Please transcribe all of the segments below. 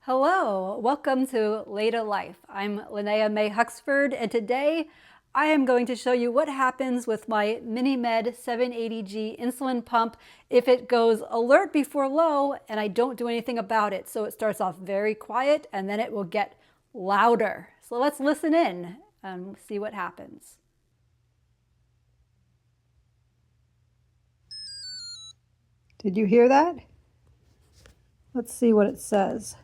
Hello, welcome to LADA Life. I'm Linnea May Huxford, and today I am going to show you what happens with my MiniMed 780G insulin pump if it goes alert before low and I don't do anything about it. So it starts off very quiet and then it will get louder. So let's listen in and see what happens. Did you hear that? Let's see what it says.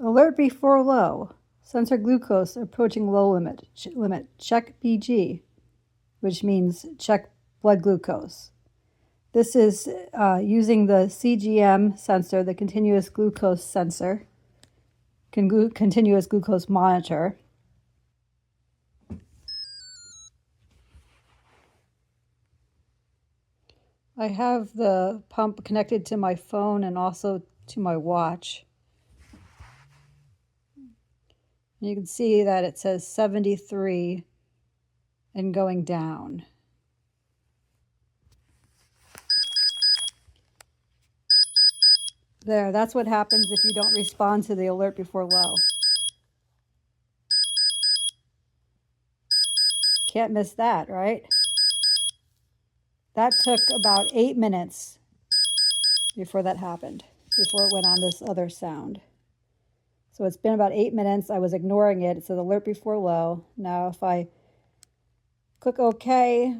Alert before low. Sensor glucose approaching low limit. Check BG, which means check blood glucose. This is using the CGM sensor, the continuous glucose sensor, continuous glucose monitor. I have the pump connected to my phone and also to my watch. You can see that it says 73 and going down. There, that's what happens if you don't respond to the alert before low. Can't miss that, right? That took about 8 minutes before that happened, before it went on this other sound. So it's been about 8 minutes. I was ignoring it. It says alert before low. Now if I click OK,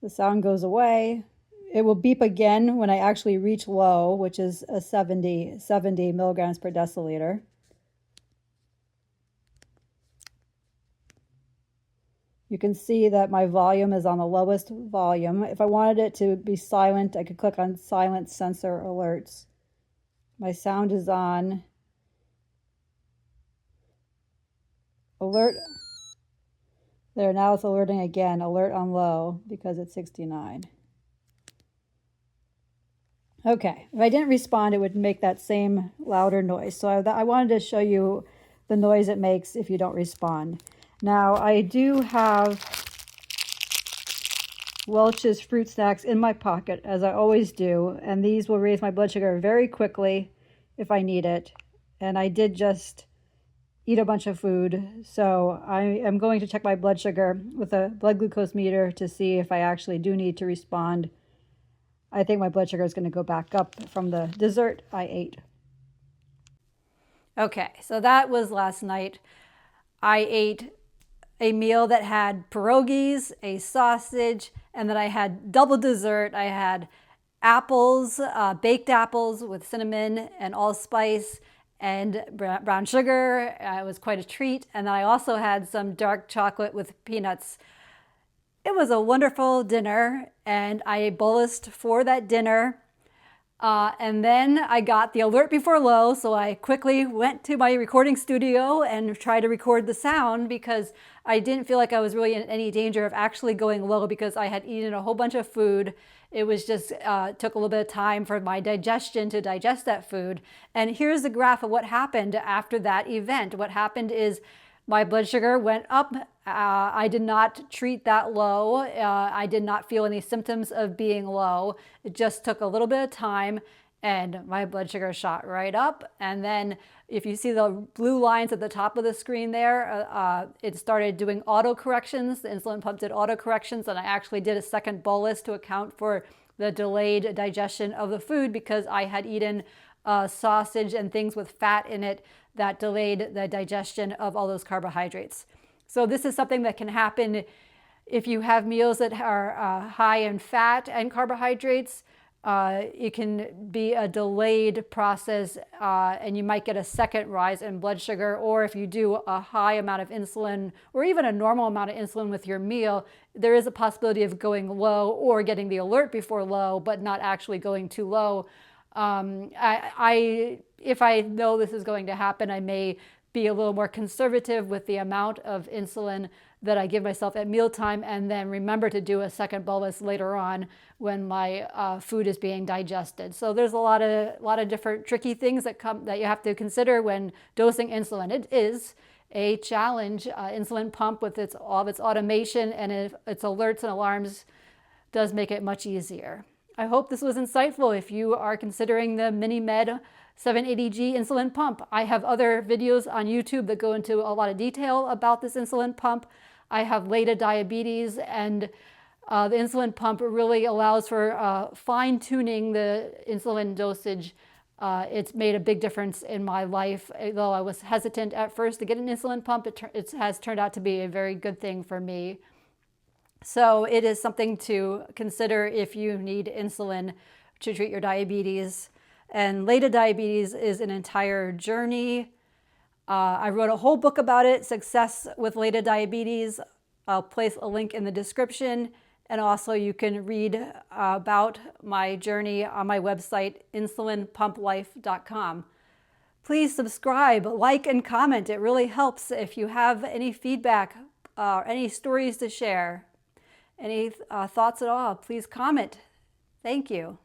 the sound goes away. It will beep again when I actually reach low, which is a 70 milligrams per deciliter. You can see that my volume is on the lowest volume. If I wanted it to be silent, I could click on silent sensor alerts. My sound is on. Alert. There, now it's alerting again. Alert on low because it's 69. Okay, if I didn't respond, it would make that same louder noise. So I wanted to show you the noise it makes if you don't respond. Now, I do have Welch's fruit snacks in my pocket, as I always do, and these will raise my blood sugar very quickly if I need it. And I did just eat a bunch of food, so I am going to check my blood sugar with a blood glucose meter to see if I actually do need to respond. I think my blood sugar is going to go back up from the dessert I ate. Okay, so that was last night. I ate a meal that had pierogies, a sausage, and then I had double dessert. I had apples, baked apples with cinnamon and allspice and brown sugar. It was quite a treat. And then I also had some dark chocolate with peanuts. It was a wonderful dinner, and I bolused for that dinner. And then I got the alert before low, so I quickly went to my recording studio and tried to record the sound because I didn't feel like I was really in any danger of actually going low because I had eaten a whole bunch of food. It was just took a little bit of time for my digestion to digest that food. And here's the graph of what happened after that event. What happened is my blood sugar went up. I did not treat that low. I did not feel any symptoms of being low. It just took a little bit of time and my blood sugar shot right up. And then if you see the blue lines at the top of the screen there, it started doing auto corrections. The insulin pump did auto corrections, and I actually did a second bolus to account for the delayed digestion of the food because I had eaten sausage and things with fat in it that delayed the digestion of all those carbohydrates. So this is something that can happen if you have meals that are high in fat and carbohydrates. It can be a delayed process and you might get a second rise in blood sugar, or if you do a high amount of insulin or even a normal amount of insulin with your meal, there is a possibility of going low or getting the alert before low, but not actually going too low. If I know this is going to happen, I may be a little more conservative with the amount of insulin that I give myself at mealtime, and then remember to do a second bolus later on when my food is being digested. So there's a lot of different tricky things that you have to consider when dosing insulin. It is a challenge. Insulin pump with all of its automation and its alerts and alarms does make it much easier. I hope this was insightful if you are considering the MiniMed 780G insulin pump. I have other videos on YouTube that go into a lot of detail about this insulin pump. I have LADA diabetes, and the insulin pump really allows for fine-tuning the insulin dosage. It's made a big difference in my life. Though I was hesitant at first to get an insulin pump, it has turned out to be a very good thing for me. So it is something to consider if you need insulin to treat your diabetes. And LADA diabetes is an entire journey. I wrote a whole book about it, Success with LADA Diabetes. I'll place a link in the description. And also you can read about my journey on my website, insulinpumplife.com. Please subscribe, like, and comment. It really helps. If you have any feedback, any stories to share, any thoughts at all, please comment. Thank you.